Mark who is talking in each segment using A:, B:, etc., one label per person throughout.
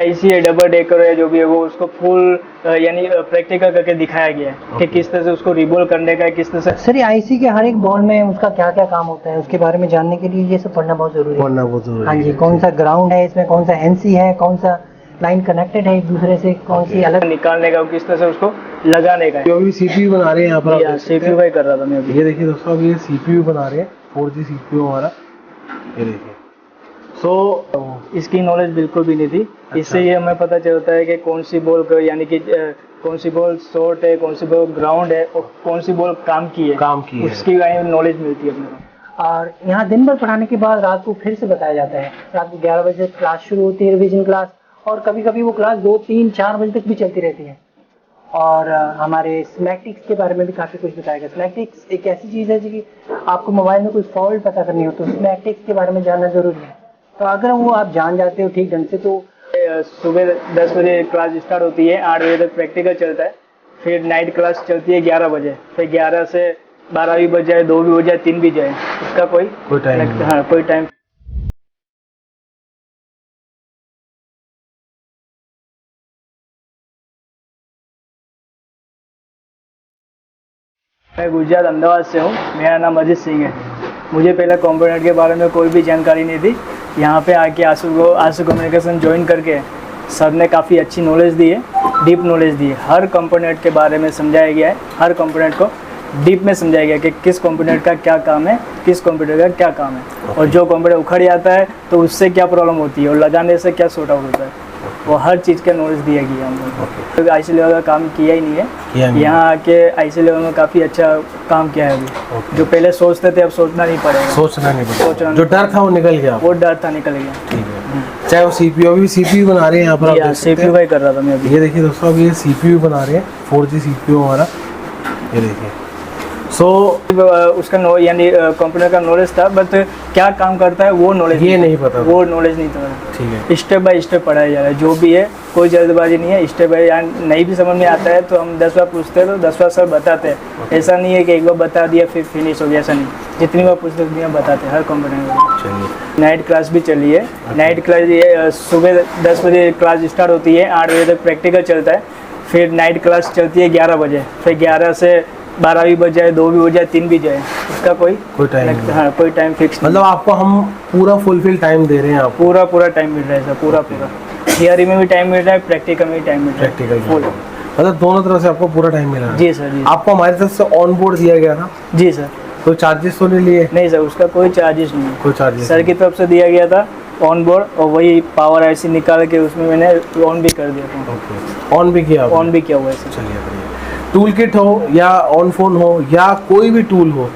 A: IC है, double decker है, जो भी है वो उसको फुल यानी प्रैक्टिकल करके दिखाया गया है कि किस तरह से उसको रिबोल करने का है, किस तरह से।
B: सर ये आईसी के हर एक बॉल में उसका क्या क्या काम होता है, उसके बारे में जानने के लिए ये सब पढ़ना बहुत जरूरी है। हाँ जी, कौन सा ग्राउंड है इसमें, कौन सा एनसी है, कौन सा लाइन कनेक्टेड है एक दूसरे से, कौन सी अलग
A: निकालने का, किस तरह से उसको लगाने का है।
C: अभी सीपीयू बना रहे हैं यहाँ पर,
A: सीपीयू का ही कर रहा था मैं अभी।
C: ये देखिए दोस्तों, अभी ये सीपीयू बना रहे हैं, 4G सीपीयू हमारा, ये देखिए।
A: इसकी नॉलेज बिल्कुल भी नहीं थी। इससे ये हमें पता चलता है कि कौन सी बॉल यानी कि कौन सी बॉल शॉर्ट है, कौन सी बॉल ग्राउंड है और कौन सी बॉल काम की है, उसकी नॉलेज मिलती है अपने को।
B: और यहाँ दिन भर पढ़ाने के बाद रात को फिर से बताया जाता है। रात को 11 बजे क्लास शुरू होती है, रिवीजन क्लास, और कभी कभी वो क्लास 2, 3, 4 बजे तक भी चलती रहती है। और हमारे स्मैटिक्स के बारे में भी काफ़ी कुछ बताया गया। स्मैटिक्स एक ऐसी चीज़ है कि आपको मोबाइल में कोई फॉल्ट पता करनी हो तो स्मैटिक्स के बारे में जानना जरूरी है। तो अगर वो आप जान जाते हो ठीक ढंग से तो
A: सुबह 10 बजे क्लास स्टार्ट होती है, 8 बजे तक प्रैक्टिकल चलता है, फिर नाइट क्लास चलती है 11 बजे, फिर 11 से 12 भी बज जाए, 2 भी हो जाए, 3 भी जाए, इसका कोई टाइम। हाँ, कोई टाइम। मैं गुजरात अहमदाबाद से हूँ, मेरा नाम अजीत सिंह है। मुझे पहले कंपोनेंट के बारे में कोई भी जानकारी नहीं थी। यहाँ पे आके आशु कम्युनिकेशन ज्वाइन करके सर ने काफ़ी अच्छी नॉलेज दी है, डीप नॉलेज दी है। हर कंपोनेंट के बारे में समझाया गया है, हर कंपोनेंट को डीप में समझाया गया कि किस कंपोनेंट का क्या काम है, किस कंप्यूटर का क्या काम है, और जो कंप्यूटर उखड़ जाता है तो उससे क्या प्रॉब्लम होती है और लगाने से क्या सॉर्ट आउट होता है, वो हर चीज़ का नॉलेज दिया गया हम लोग को। आईसी लेवल का काम किया ही नहीं है, यहाँ आके आईसी लेवल में काफ़ी अच्छा काम किया है अभी। जो पहले सोचते थे अब सोचना नहीं पड़ेगा,
C: जो डर था वो निकल गया,
A: वो डर था निकल गया।
C: ठीक है। चाहे वो सीपीयू, अभी सीपीयू बना रहे हैं यहाँ पर,
A: सीपीयू का ही कर रहा था मैं अभी।
C: ये देखिए दोस्तों, अभी ये सीपीयू बना रहे हैं, 4G सीपीयू हमारा, ये देखिए।
A: उसका यानी कंप्यूटर का नॉलेज था, बट क्या काम करता है वो नॉलेज
C: नहीं पता,
A: वो नॉलेज नहीं था।
C: ठीक है,
A: स्टेप बाय स्टेप पढ़ाया जा रहा है, जो भी है कोई जल्दबाजी नहीं है। स्टेप बाय, नहीं भी समझ में आता है तो हम 10 बार पूछते हैं तो 10 बार सर बताते हैं। ऐसा नहीं है कि एक बार बता दिया फिर फिनिश हो गया, ऐसा नहीं। जितनी बार पूछते उतनी बार बताते हैं हर कंप्यूटर में। नाइट क्लास भी चली है। नाइट क्लास ये सुबह 10 बजे क्लास स्टार्ट होती है, 8 बजे तक प्रैक्टिकल चलता है, फिर नाइट क्लास चलती है 11 बजे, फिर 11 से 12 भी बज जाए, 2 भी हो जाए, 3 भी जाए, इसका कोई टाइम। हाँ, कोई टाइम फिक्स।
C: मतलब आपको हम पूरा फुलफिल टाइम दे रहे हैं, आप
A: पूरा टाइम मिल रहा है सर, पूरा थियरी में भी टाइम मिल रहा है, प्रैक्टिकल में भी टाइम मिल रहा है,
C: प्रैक्टिकल मतलब दोनों तरफ से आपको पूरा टाइम मिला है।
A: जी सर, जी।
C: आपको हमारी तरफ से ऑन बोर्ड दिया गया था?
A: जी सर।
C: कोई चार्जेस तो नहीं लिए?
A: नहीं सर, उसका कोई चार्जेस नहीं,
C: कोई चार्जेस
A: सर की तरफ से दिया गया था ऑन बोर्ड, और वही पावर आईसी निकाल के उसमें मैंने ऑन भी कर दिया था।
C: ऑन भी किया?
A: ऑन भी किया हुआ है सर।
C: चलिए, टूल किट हो या ऑन फोन हो या कोई भी टूल हो,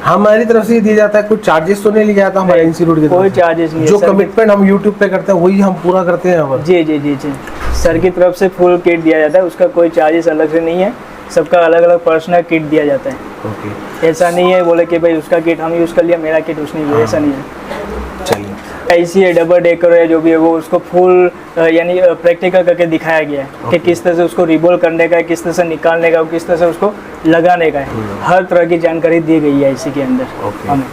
C: हमारी तरफ से दिया जाता है। कुछ चार्जेस तो नहीं लिया जाता हमारे इंस्टीट्यूट के?
A: कोई चार्जेस नहीं।
C: जो कमिटमेंट हम यूट्यूब पे करते हैं वही हम पूरा करते हैं यहाँ पर।
A: जी। सर की तरफ से फुल किट दिया जाता है, उसका कोई चार्जेस अलग से नहीं है, सबका अलग अलग पर्सनल किट दिया जाता है। ऐसा नहीं है बोले कि भाई उसका किट हम यूज़ कर लिया, मेरा किट उसने लिया, ऐसा नहीं है।
C: चलिए,
A: आईसी है, डबल डेकर है, जो भी है वो उसको फुल यानी प्रैक्टिकल करके दिखाया गया है कि किस तरह से उसको रिबोल करने का है, किस तरह से निकालने का, किस तरह से उसको लगाने का है। हर तरह की जानकारी दी गई है आईसी के अंदर। हमें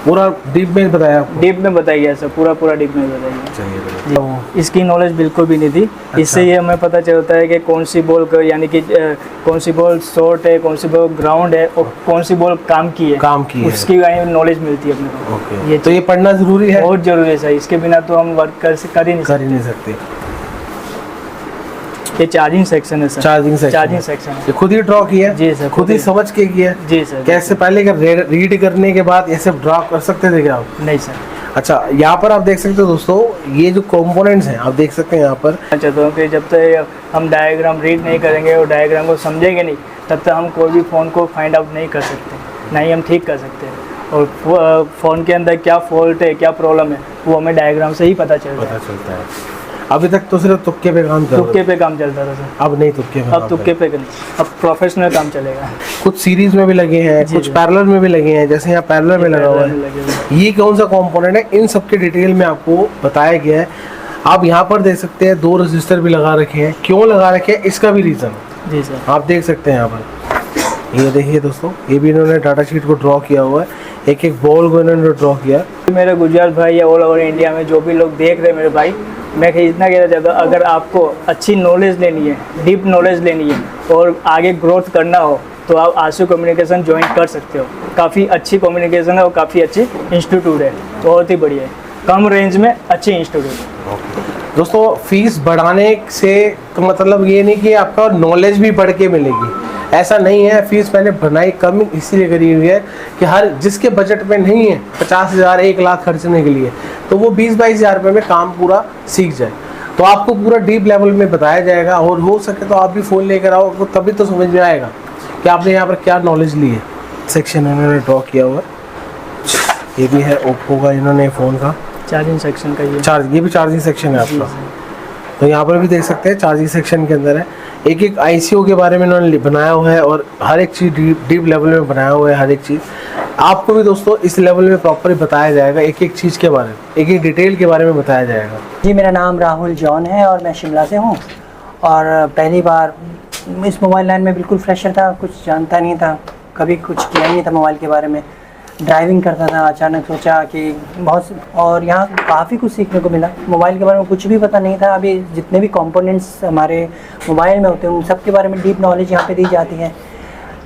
C: पूरा डीप में बताया आपको?
A: डीप में बताया गया सर, पूरा डीप में बताया गया।
C: चलिए,
A: इसकी नॉलेज बिल्कुल भी नहीं थी। इससे ये हमें पता चलता है कि कौन सी बॉल यानी कि कौन सी बॉल शॉर्ट है, कौन सी बॉल ग्राउंड है और कौन सी बॉल काम की है, उसकी नॉलेज मिलती है अपने को।
C: ये पढ़ना जरूरी है,
A: बहुत जरूरी है सर, इसके बिना तो हम वर्क कर ही नहीं सकते। ये चार्जिंग सेक्शन है सर। चार्जिंग सेक्शन
C: ये खुद ही ड्रॉ किया?
A: जी सर,
C: खुद ही समझ के किया?
A: जी सर।
C: कैसे पहले रीड करने के बाद ऐसे ड्रॉ कर सकते थे क्या आप?
A: नहीं सर।
C: अच्छा, यहाँ पर आप देख सकते हो दोस्तों, ये जो कंपोनेंट्स हैं आप देख सकते हैं यहाँ पर।
A: अच्छा, तो कि जब तक हम डायग्राम रीड नहीं करेंगे और डायग्राम को समझेंगे नहीं, तब तक हम कोई भी फ़ोन को फाइंड आउट नहीं कर सकते, ना ही हम ठीक कर सकते हैं। और फ़ोन के अंदर क्या फॉल्ट है, क्या प्रॉब्लम है, वो हमें डायग्राम से ही पता चलता है।
C: अभी तक तो सिर्फ तुक्के पे काम
A: चलता था सर।
C: अब नहीं तुक्के पे,
A: अब तुक्के पे नहीं, अब प्रोफेशनल काम चलेगा।
C: कुछ सीरीज में भी लगे हैं, कुछ पैरेलल में भी लगे हैं, जैसे यहाँ पैरेलल में लगा हुआ है। ये कौन सा कंपोनेंट है, इन सब के डिटेल में आपको बताया गया है। आप यहाँ पर देख सकते हैं 2 रजिस्टर भी लगा रखे हैं। क्यों लगा रखे हैं इसका भी रीज़न
A: जी सर
C: आप देख सकते हैं यहाँ पर। ये देखिए दोस्तों, ये भी इन्होंने डाटा शीट को ड्रॉ किया हुआ है, एक बॉल को इन्होंने ड्रॉ किया।
A: मेरे गुजरात भाई या ऑल ओवर इंडिया में जो भी लोग देख रहे हैं मेरे भाई, मैं इतना कहना चाहता हूँ, अगर आपको अच्छी नॉलेज लेनी है, डीप नॉलेज लेनी है और आगे ग्रोथ करना हो तो आप आशु कम्युनिकेशन ज्वाइन कर सकते हो। काफ़ी अच्छी कम्युनिकेशन है और काफ़ी अच्छी इंस्टीट्यूट है, बहुत ही बढ़िया है, कम रेंज में अच्छी इंस्टीट्यूट।
C: दोस्तों फीस बढ़ाने से तो मतलब ये नहीं कि आपका नॉलेज भी बढ़ के मिलेगी, ऐसा नहीं है। फीस मैंने बनाई कम इसीलिए करी हुई है कि हर जिसके बजट में नहीं है 50,000 1 लाख खर्चने के लिए, तो वो 20-22 हज़ार रुपये में काम पूरा सीख जाए। तो आपको पूरा डीप लेवल में बताया जाएगा, और हो सके तो आप भी फ़ोन लेकर आओ, आपको तभी तो समझ में आएगा कि आपने यहाँ पर क्या नॉलेज ली है। सेक्शन इन्होंने ड्रॉ किया हुआ, ये भी है ओप्पो का, इन्होंने फ़ोन का
A: चार्जिंग सेक्शन का
C: ये भी चार्जिंग सेक्शन है आपका। तो यहाँ पर भी देख सकते हैं चार्जिंग सेक्शन के अंदर है, एक एक आईसीयू के बारे में इन्होंने बनाया हुआ है, और हर एक चीज़ डीप लेवल में बनाया हुआ है। हर एक चीज़ आपको भी दोस्तों इस लेवल में प्रॉपर बताया जाएगा, एक एक चीज़ के बारे में, एक एक डिटेल के बारे में बताया जाएगा।
B: जी, मेरा नाम राहुल जॉन है और मैं शिमला से हूँ, और पहली बार इस मोबाइल लाइन में बिल्कुल फ्रेशर था, कुछ जानता नहीं था, कभी कुछ किया नहीं था मोबाइल के बारे में, ड्राइविंग करता था। अचानक सोचा कि और यहाँ काफ़ी कुछ सीखने को मिला। मोबाइल के बारे में कुछ भी पता नहीं था। अभी जितने भी कंपोनेंट्स हमारे मोबाइल में होते हैं उन सब के बारे में डीप नॉलेज यहाँ पे दी जाती है।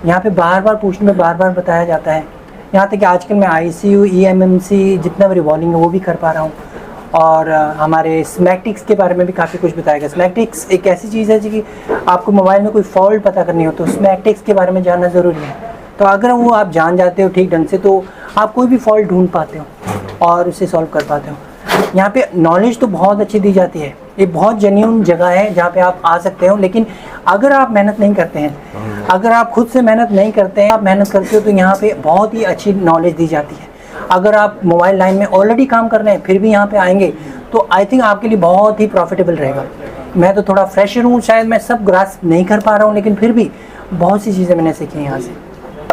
B: यहाँ पे बार बार पूछने में बार बार बताया जाता है। यहाँ तक कि आजकल मैं ICU EMMC जितना भी रिवॉल्विंग है वो भी कर पा रहा हूँ, और हमारे स्मैटिक्स के बारे में भी काफ़ी कुछ बताया गया। स्मैटिक्स एक ऐसी चीज़ है कि आपको मोबाइल में कोई फॉल्ट पता करनी हो तो स्मैटिक्स के बारे में जानना ज़रूरी है। तो अगर वो आप जान जाते हो ठीक ढंग से तो आप कोई भी फॉल्ट ढूंढ पाते हो और उसे सॉल्व कर पाते हो। यहाँ पे नॉलेज तो बहुत अच्छी दी जाती है, ये बहुत जेन्युइन जगह है जहाँ पे आप आ सकते हो। लेकिन अगर आप मेहनत नहीं करते हैं, अगर आप खुद से मेहनत नहीं करते हैं, आप मेहनत करते हो तो यहाँ पे बहुत ही अच्छी नॉलेज दी जाती है। अगर आप मोबाइल लाइन में ऑलरेडी काम कर रहे हैं फिर भी यहाँ पे आएंगे तो आई थिंक आपके लिए बहुत ही प्रॉफिटेबल रहेगा। मैं तो थोड़ा फ्रेशर हूँ, शायद मैं सब ग्रास्प नहीं कर पा रहा हूँ, लेकिन फिर भी बहुत सी चीज़ें मैंने सीखी यहाँ से।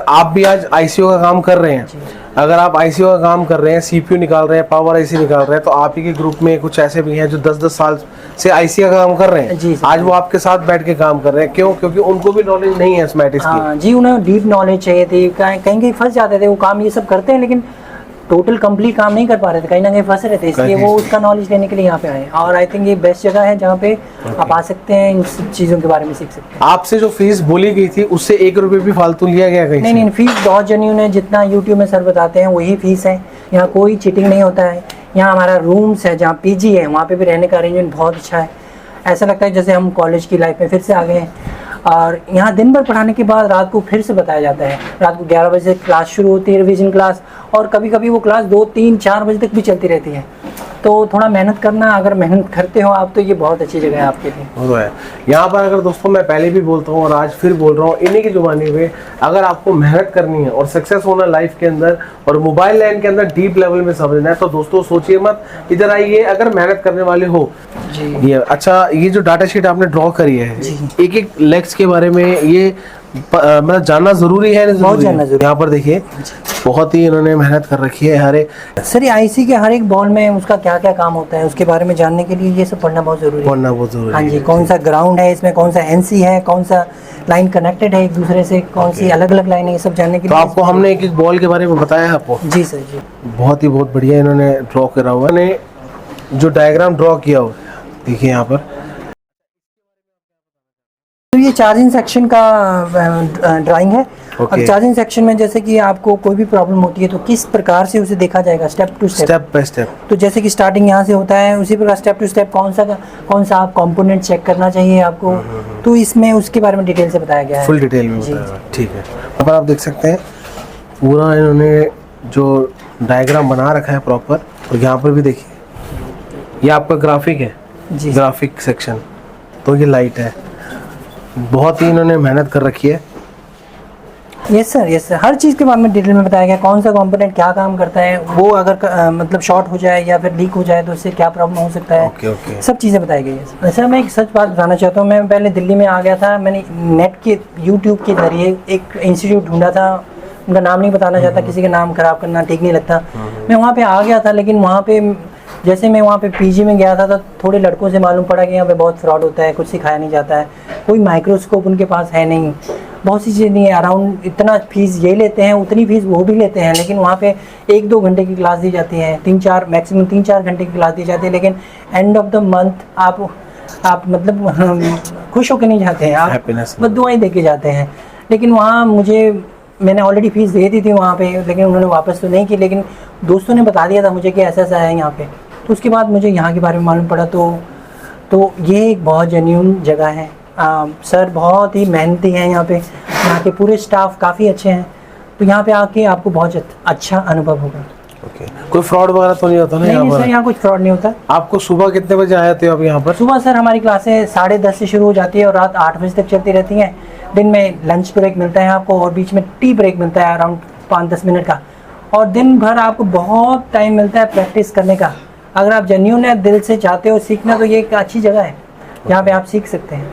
C: आप भी आज आईसीयू का काम कर रहे हैं, अगर आप आईसीयू का काम कर रहे हैं, सीपीयू निकाल रहे हैं, पावर आईसी निकाल रहे हैं, तो आप ही के ग्रुप में कुछ ऐसे भी हैं जो 10-10 साल से आईसीयू का काम कर रहे हैं।
B: जी,
C: आज वो आपके साथ बैठ के काम कर रहे हैं, क्यों? क्योंकि उनको भी नॉलेज नहीं है स्मैटिक्स की।
B: हाँ जी, उन्हें डीप नॉलेज चाहिए थी। कहीं कहीं फंस जाते थे, वो काम ये सब करते हैं लेकिन टोटल कंप्लीट काम नहीं कर पा रहे थे, कहीं ना कहीं फंस रहे थे, इसलिए वो उसका नॉलेज लेने के लिए यहाँ पे आए। और आई थिंक ये बेस्ट जगह है जहाँ पे आप आ सकते हैं, इन सब चीज़ों के बारे में सीख सकते हैं।
C: आपसे जो फीस बोली गई थी उससे 1 रुपये भी फालतू लिया गया कहीं?
B: नहीं, फीस बहुत जेन्युइन है, जितना यूट्यूब में सर बताते हैं वही फीस है। यहाँ कोई चीटिंग नहीं होता है। यहाँ हमारा रूम्स है, जहाँ PG है वहाँ पे भी रहने का अरेंजमेंट बहुत अच्छा है। ऐसा लगता है जैसे हम कॉलेज की लाइफ में फिर से आ गए हैं। और यहाँ दिन भर पढ़ाने के बाद रात को फिर से बताया जाता है। रात को 11 बजे क्लास शुरू होती है, रिवीजन क्लास, और कभी कभी वो क्लास 2, 3, 4 बजे तक भी चलती रहती है। तो थोड़ा मेहनत करना, अगर मेहनत करते हो आप तो ये बहुत अच्छी जगह है आपके लिए।
C: वो तो है। यहाँ पर अगर दोस्तों मैं पहले भी बोलता हूँ और आज फिर बोल रहा हूँ, इन्हीं की जुबानी पे अगर आपको मेहनत करनी है और सक्सेस होना लाइफ के अंदर और मोबाइल लाइन के अंदर डीप लेवल में समझना है, तो दोस्तों सोचिए मत, इधर आइए अगर मेहनत करने वाले हो जी। ये अच्छा, ये जो डाटा शीट आपने ड्रॉ करी है, एक एक लेग्स के बारे में ये मतलब जानना जरूरी है,
B: बहुत जानना जरूरी।
C: यहाँ पर देखिए बहुत ही इन्होंने मेहनत कर रखी है। हर एक
B: सर ये IC के हर एक बॉल में उसका क्या क्या काम होता है उसके बारे में जानने के लिए ये सब पढ़ना बहुत जरूरी है।
C: पढ़ना बहुत जरूरी है।
B: हाँ जी, कौन सा ग्राउंड है इसमें, कौन सा NC है, कौन सा लाइन कनेक्टेड है एक दूसरे से, कौन सी अलग अलग लाइन है, ये सब जानने के लिए।
C: तो आपको हमने एक एक बॉल के बारे में बताया आपको?
B: जी सर जी,
C: बहुत बढ़िया इन्होंने ड्रॉ करा हुआ है। जो डायग्राम ड्रॉ किया हुआ देखिए यहाँ पर,
B: तो ये चार्जिंग सेक्शन का ड्राइंग है। अब चार्जिंग सेक्शन में जैसे कि आपको कोई भी प्रॉब्लम होती है तो किस प्रकार से उसे देखा जाएगा स्टेप बाय स्टेप। तो जैसे कि स्टार्टिंग यहाँ से होता है, उसी प्रकार स्टेप टू स्टेप कौन सा आप कंपोनेंट चेक करना चाहिए आपको, तो इसमें उसके बारे में डिटेल से बताया गया है,
C: फुल डिटेल में बताया। ठीक है, अब आप देख सकते हैं पूरा इन्होंने जो डायग्राम बना रखा है प्रॉपर। और यहाँ पर भी देखिए ये आपका ग्राफिक है जी, ग्राफिक सेक्शन। तो ये लाइट है, बहुत ही इन्होंने मेहनत कर रखी है।
B: यस सर, हर चीज़ के बारे में डिटेल में बताया गया, कौन सा कंपोनेंट क्या काम करता है, वो अगर मतलब शॉर्ट हो जाए या फिर लीक हो जाए तो उससे क्या प्रॉब्लम हो सकता है।
C: ओके।
B: सब चीज़ें बताई गई है। सर मैं एक सच बात बताना चाहता हूँ, मैं पहले दिल्ली में आ गया था, मैंने नेट के यूट्यूब के जरिए एक इंस्टीट्यूट ढूंढा था, उनका नाम नहीं बताना चाहता, किसी का नाम खराब करना ठीक नहीं लगता। मैं वहाँ पे आ गया था, लेकिन वहाँ पे जैसे मैं वहाँ पे PG में गया था तो थोड़े लड़कों से मालूम पड़ा कि यहाँ पे बहुत फ्रॉड होता है, कुछ सिखाया नहीं जाता है, कोई माइक्रोस्कोप उनके पास है नहीं, बहुत सी चीज़ें नहीं है। अराउंड इतना फीस ये लेते हैं, उतनी फीस वो भी लेते हैं, लेकिन वहाँ पे 1-2 घंटे की क्लास दी जाती है, 3-4 मैक्सिमम 3-4 घंटे की क्लास दी जाती है, लेकिन एंड ऑफ द मंथ आप मतलब खुश होकर नहीं जाते हैं, आप
C: Happiness
B: बस दुआएं दे के जाते हैं। लेकिन वहाँ मैंने ऑलरेडी फीस दे दी थी वहाँ पे, लेकिन उन्होंने वापस तो नहीं की, लेकिन दोस्तों ने बता दिया था मुझे कि ऐसा ऐसा है यहाँ पे। तो उसके बाद मुझे यहाँ के बारे में मालूम पड़ा, तो ये एक बहुत जेन्युइन जगह है। सर बहुत ही मेहनती हैं यहाँ पे, यहाँ के पूरे स्टाफ काफ़ी अच्छे हैं, तो यहाँ पे आके आपको बहुत अच्छा अनुभव होगा।
C: ओके, कोई फ्रॉड वगैरह तो नहीं होता ना यहाँ
B: नहीं
C: पर?
B: सर, यहाँ कुछ फ्रॉड नहीं होता।
C: आपको सुबह कितने बजे आए थे आप यहाँ पर?
B: सुबह सर हमारी क्लासें 10:30 से शुरू हो जाती है और रात 8 बजे तक चलती रहती हैं। दिन में लंच ब्रेक मिलता है आपको और बीच में टी ब्रेक मिलता है अराउंड 5-10 मिनट का, और दिन भर आपको बहुत टाइम मिलता है प्रैक्टिस करने का। अगर आप जेन्युइन है, दिल से चाहते हो सीखना, तो ये एक अच्छी जगह है जहाँ पे आप सीख सकते हैं।